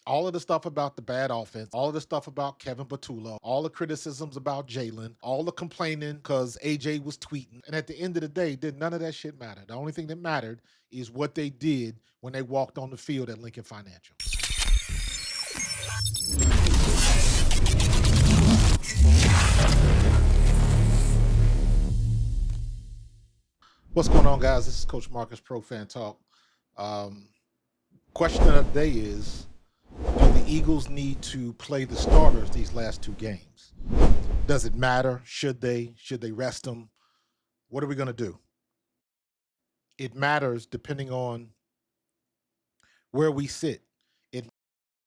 All of the stuff about the bad offense, all of the stuff about Kevin Patullo, all the criticisms about Jalen, all the complaining because AJ was tweeting. And at the end of the day, did none of that shit matter. The only thing that mattered is what they did when they walked on the field at Lincoln Financial. What's going on, guys? This is Coach Marcus, Pro Fan Talk. Question of the day is, do the Eagles need to play the starters these last two games? Does it matter? Should they? Should they rest them? What are we going to do? It matters depending on where we sit. If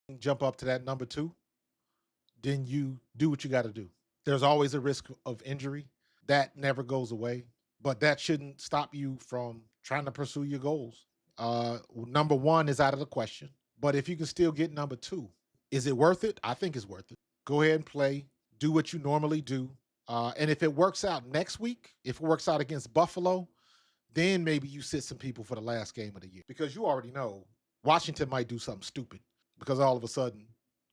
you jump up to that number two, then you do what you got to do. There's always a risk of injury. That never goes away, but that shouldn't stop you from trying to pursue your goals. Number one is out of the question, but if you can still get number two, is it worth it? I think it's worth it. Go ahead and play. Do what you normally do. And if it works out next week, if it works out against Buffalo, then maybe you sit some people for the last game of the year. Because you already know Washington might do something stupid because all of a sudden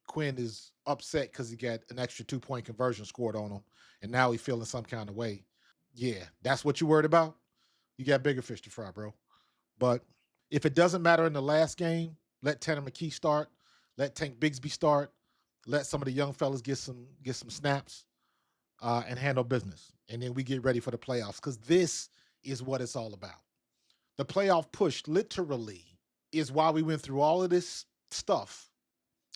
Quinn is upset because he got an extra 2-point conversion scored on him, and now he's feeling some kind of way. Yeah, that's what you're worried about? You got bigger fish to fry, bro. But if it doesn't matter in the last game, let Tanner McKee start, let Tank Bigsby start, let some of the young fellas get some snaps and handle business. And then we get ready for the playoffs, because this is what it's all about. The playoff push literally is why we went through all of this stuff,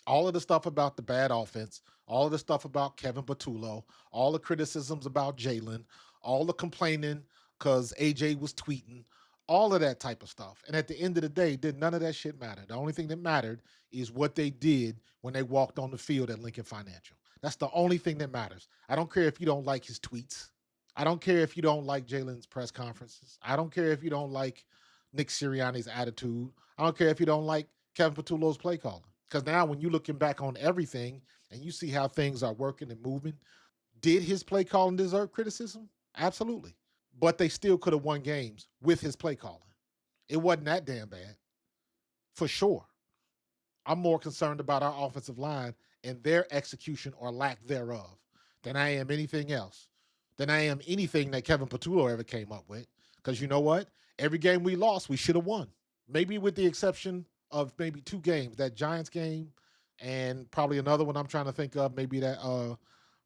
all of the stuff about the bad offense, all of the stuff about Kevin Patullo, all the criticisms about Jalen, all the complaining because AJ was tweeting, all of that type of stuff. And at the end of the day, did none of that shit matter. The only thing that mattered is what they did when they walked on the field at Lincoln Financial. That's the only thing that matters. I don't care if you don't like his tweets. I don't care if you don't like Jalen's press conferences. I don't care if you don't like Nick Sirianni's attitude. I don't care if you don't like Kevin Patullo's play calling. Because now when you're looking back on everything and you see how things are working and moving, did his play calling deserve criticism? Absolutely. But they still could have won games with his play calling. It wasn't that damn bad, for sure. I'm more concerned about our offensive line and their execution or lack thereof than I am anything else, than I am anything that Kevin Patullo ever came up with. Because you know what? Every game we lost, we should have won. Maybe with the exception of maybe two games, that Giants game and probably another one I'm trying to think of, maybe that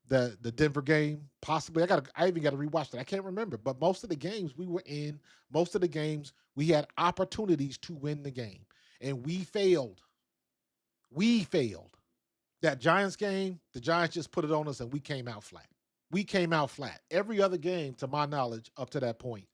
the Denver game, possibly. I even got to rewatch that. I can't remember. But most of the games we were in, most of the games we had opportunities to win the game. And we failed. We failed. That Giants game, the Giants just put it on us and we came out flat. We came out flat. Every other game, to my knowledge, up to that point,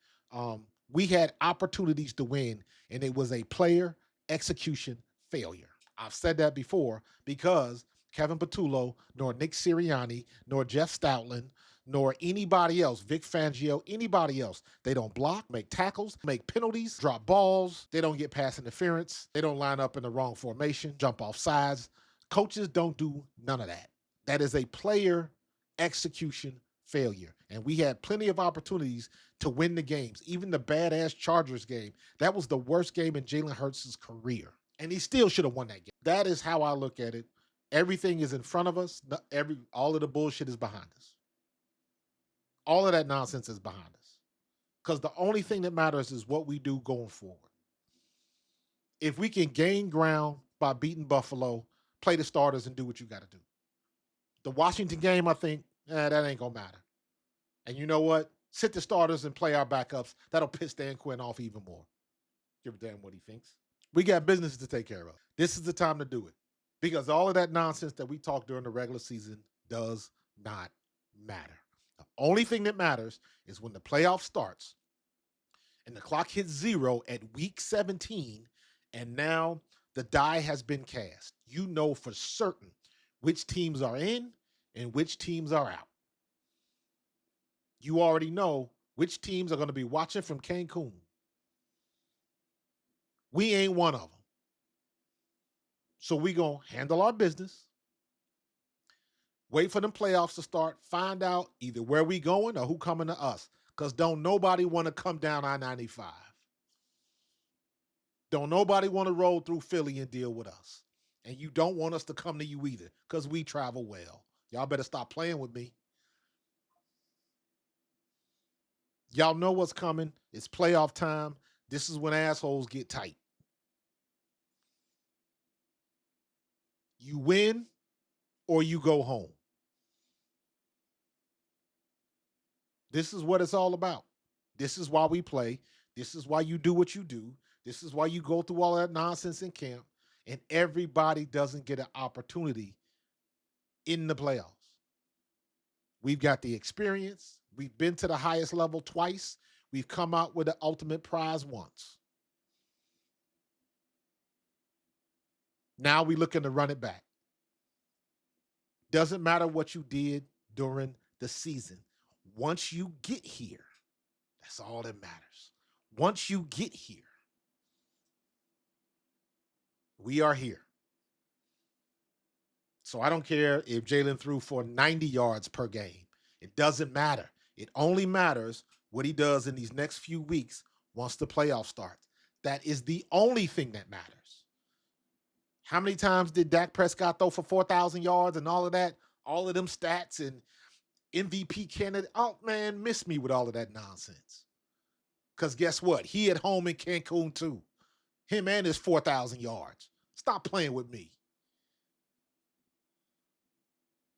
we had opportunities to win, and it was a player execution failure. I've said that before because Kevin Patullo, nor Nick Sirianni, nor Jeff Stoutland, nor anybody else, Vic Fangio, anybody else, they don't block, make tackles, make penalties, drop balls. They don't get pass interference. They don't line up in the wrong formation, jump off sides. Coaches don't do none of that. That is a player execution failure. And we had plenty of opportunities to win the games. Even the badass Chargers game, that was the worst game in Jalen Hurts' career. And he still should have won that game. That is how I look at it. Everything is in front of us. All of the bullshit is behind us. All of that nonsense is behind us. Because the only thing that matters is what we do going forward. If we can gain ground by beating Buffalo, play the starters and do what you got to do. The Washington game, I think, that ain't going to matter. And you know what? Sit the starters and play our backups. That'll piss Dan Quinn off even more. Give a damn what he thinks. We got business to take care of. This is the time to do it. Because all of that nonsense that we talk during the regular season does not matter. The only thing that matters is when the playoff starts and the clock hits 0 at week 17, and now the die has been cast. You know for certain which teams are in and which teams are out. You already know which teams are going to be watching from Cancun. We ain't one of them. So we going to handle our business, wait for them playoffs to start, find out either where we going or who coming to us. Because don't nobody want to come down I-95. Don't nobody want to roll through Philly and deal with us. And you don't want us to come to you either because we travel well. Y'all better stop playing with me. Y'all know what's coming. It's playoff time. This is when assholes get tight. You win or you go home. This is what it's all about. This is why we play. This is why you do what you do. This is why you go through all that nonsense in camp. And everybody doesn't get an opportunity in the playoffs. We've got the experience. We've been to the highest level twice. We've come out with the ultimate prize once. Now we're looking to run it back. Doesn't matter what you did during the season. Once you get here, that's all that matters. Once you get here, we are here. So I don't care if Jalen threw for 90 yards per game. It doesn't matter. It only matters what he does in these next few weeks once the playoff starts. That is the only thing that matters. How many times did Dak Prescott throw for 4,000 yards and all of that? All of them stats and MVP candidate. Oh, man, miss me with all of that nonsense. Because guess what? He at home in Cancun too. Him and his 4,000 yards. Stop playing with me.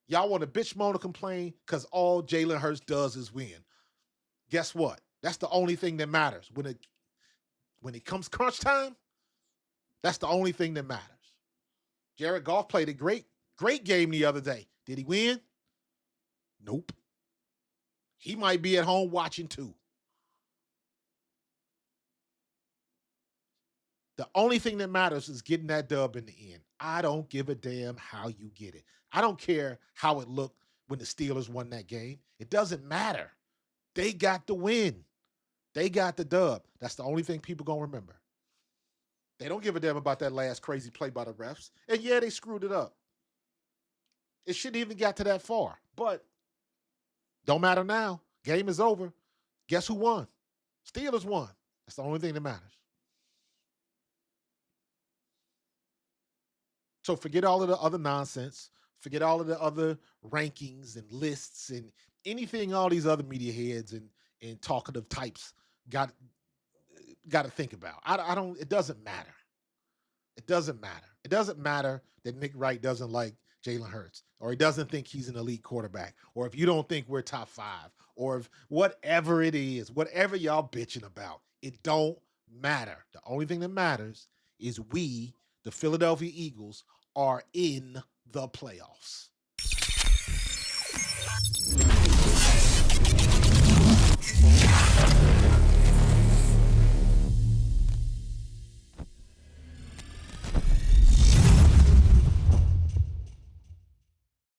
Y'all want to bitch, moan, or complain because all Jalen Hurts does is win. Guess what? That's the only thing that matters. When it comes crunch time, that's the only thing that matters. Jared Goff played a great game the other day. Did he win? Nope. He might be at home watching too. The only thing that matters is getting that dub in the end. I don't give a damn how you get it. I don't care how it looked when the Steelers won that game. It doesn't matter. They got the win. They got the dub. That's the only thing people going to remember. They don't give a damn about that last crazy play by the refs. And yeah, they screwed it up. It shouldn't even got to that far. But don't matter now. Game is over. Guess who won? Steelers won. That's the only thing that matters. So forget all of the other nonsense. Forget all of the other rankings and lists and anything all these other media heads and talkative types got to think about. I don't. It doesn't matter. It doesn't matter. It doesn't matter that Nick Wright doesn't like Jalen Hurts, or he doesn't think he's an elite quarterback, or if you don't think we're top 5, or if whatever it is, whatever y'all bitching about, it don't matter. The only thing that matters is we, the Philadelphia Eagles, are in the playoffs.